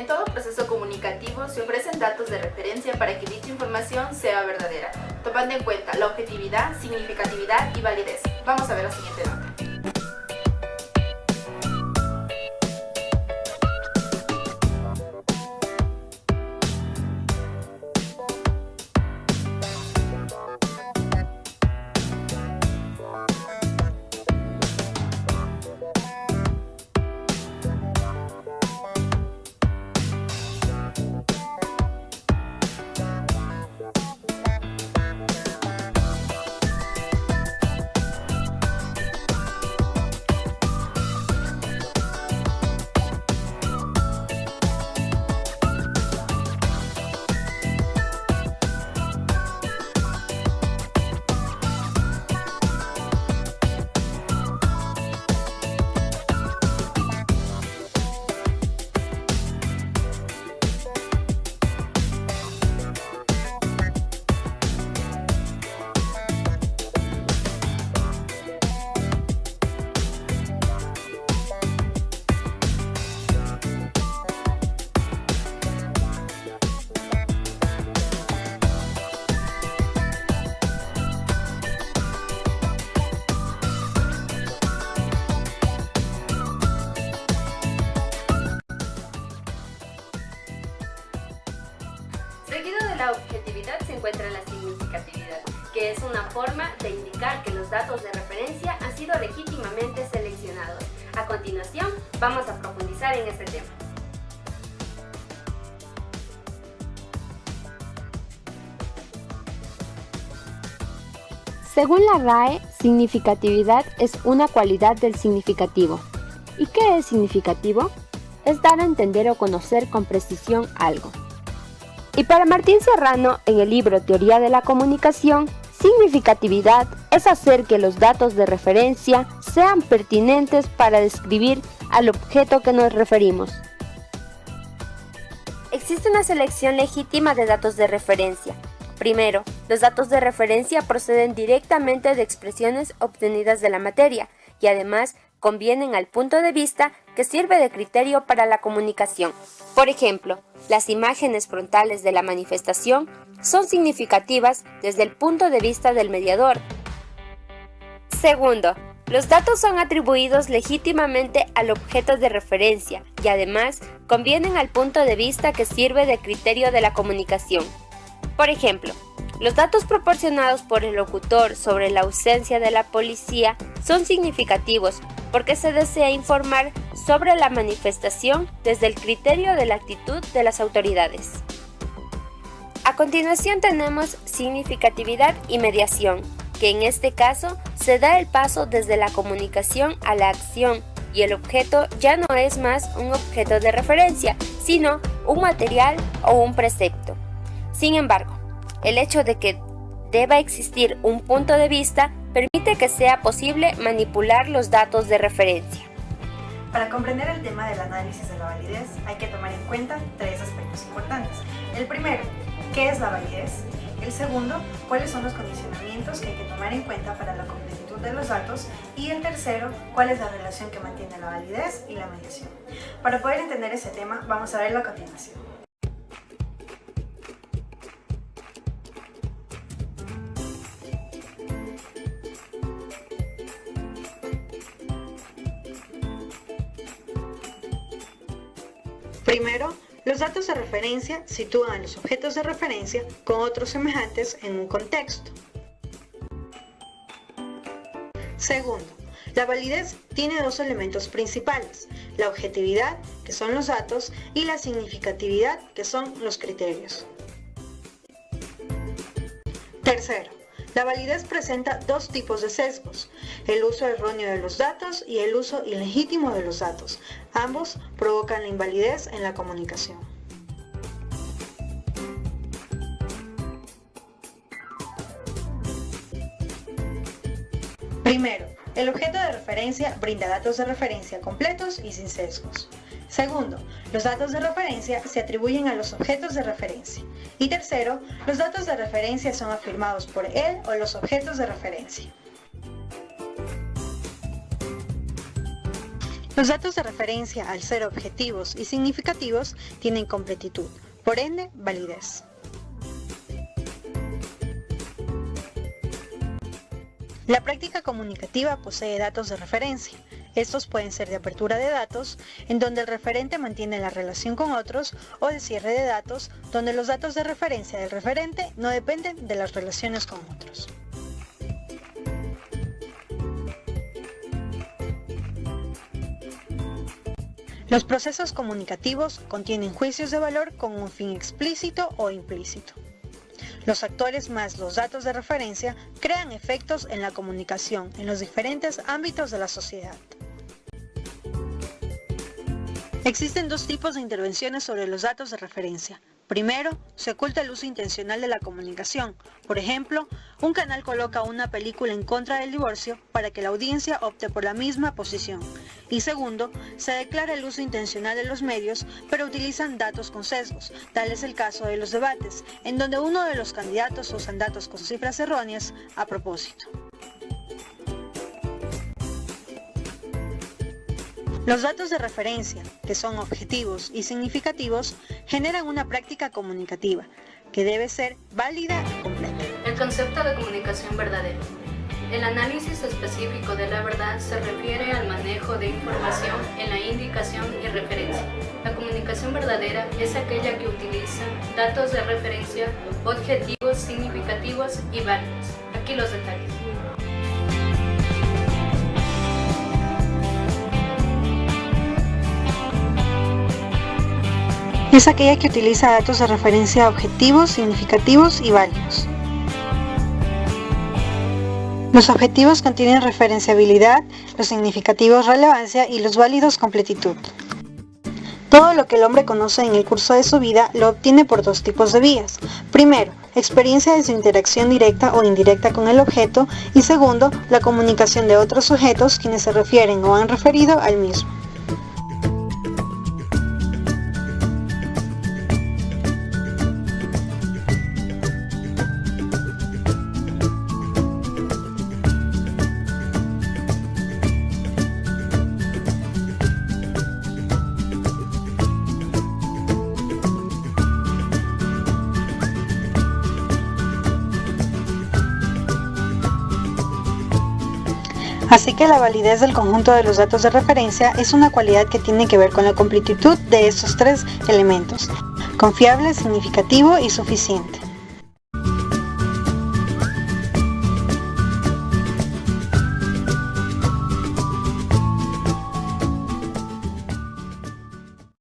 todo proceso comunicativo se ofrecen datos de referencia para que dicha información sea verdadera, tomando en cuenta la objetividad, significatividad y validez. Vamos a ver la siguiente nota. Seguido de la objetividad se encuentra la significatividad, que es una forma de indicar que los datos de referencia han sido legítimamente seleccionados. A continuación, vamos a profundizar en este tema. Según la RAE, significatividad es una cualidad del significativo. ¿Y qué es significativo? Es dar a entender o conocer con precisión algo. Y para Martín Serrano, en el libro Teoría de la Comunicación, significatividad es hacer que los datos de referencia sean pertinentes para describir al objeto que nos referimos. Existe una selección legítima de datos de referencia. Primero, los datos de referencia proceden directamente de expresiones obtenidas de la materia y además convienen al punto de vista que sirve de criterio para la comunicación. Por ejemplo, las imágenes frontales de la manifestación son significativas desde el punto de vista del mediador. Segundo, los datos son atribuidos legítimamente al objeto de referencia y además convienen al punto de vista que sirve de criterio de la comunicación. Por ejemplo, los datos proporcionados por el locutor sobre la ausencia de la policía son significativos porque se desea informar sobre la manifestación desde el criterio de la actitud de las autoridades. A continuación tenemos significatividad y mediación, que en este caso se da el paso desde la comunicación a la acción y el objeto ya no es más un objeto de referencia, sino un material o un precepto. Sin embargo, el hecho de que deba existir un punto de vista permite que sea posible manipular los datos de referencia. Para comprender el tema del análisis de la validez hay que tomar en cuenta tres aspectos importantes. El primero, ¿qué es la validez? El segundo, ¿cuáles son los condicionamientos que hay que tomar en cuenta para la completitud de los datos? Y el tercero, ¿cuál es la relación que mantiene la validez y la mediación? Para poder entender ese tema, vamos a verlo a continuación. Primero, los datos de referencia sitúan a los objetos de referencia con otros semejantes en un contexto. Segundo, la validez tiene dos elementos principales, la objetividad, que son los datos, y la significatividad, que son los criterios. Tercero, la validez presenta dos tipos de sesgos, el uso erróneo de los datos y el uso ilegítimo de los datos. Ambos provocan la invalidez en la comunicación. Primero, el objeto de referencia brinda datos de referencia completos y sin sesgos. Segundo, los datos de referencia se atribuyen a los objetos de referencia. Y tercero, los datos de referencia son afirmados por él o los objetos de referencia. Los datos de referencia, al ser objetivos y significativos, tienen completitud, por ende, validez. La práctica comunicativa posee datos de referencia. Estos pueden ser de apertura de datos, en donde el referente mantiene la relación con otros, o de cierre de datos, donde los datos de referencia del referente no dependen de las relaciones con otros. Los procesos comunicativos contienen juicios de valor con un fin explícito o implícito. Los actores más los datos de referencia crean efectos en la comunicación en los diferentes ámbitos de la sociedad. Existen dos tipos de intervenciones sobre los datos de referencia. Primero, se oculta el uso intencional de la comunicación. Por ejemplo, un canal coloca una película en contra del divorcio para que la audiencia opte por la misma posición. Y segundo, se declara el uso intencional de los medios, pero utilizan datos con sesgos. Tal es el caso de los debates, en donde uno de los candidatos usa datos con cifras erróneas a propósito. Los datos de referencia, que son objetivos y significativos, generan una práctica comunicativa, que debe ser válida y completa. El concepto de comunicación verdadera. El análisis específico de la verdad se refiere al manejo de información en la indicación y referencia. La comunicación verdadera es aquella que utiliza datos de referencia, objetivos, significativos y válidos. Aquí los detalles. Es aquella que utiliza datos de referencia objetivos, significativos y válidos. Los objetivos contienen referenciabilidad, los significativos relevancia y los válidos completitud. Todo lo que el hombre conoce en el curso de su vida lo obtiene por dos tipos de vías. Primero, experiencia de su interacción directa o indirecta con el objeto, y segundo, la comunicación de otros sujetos quienes se refieren o han referido al mismo. Así que la validez del conjunto de los datos de referencia es una cualidad que tiene que ver con la completitud de estos tres elementos: confiable, significativo y suficiente.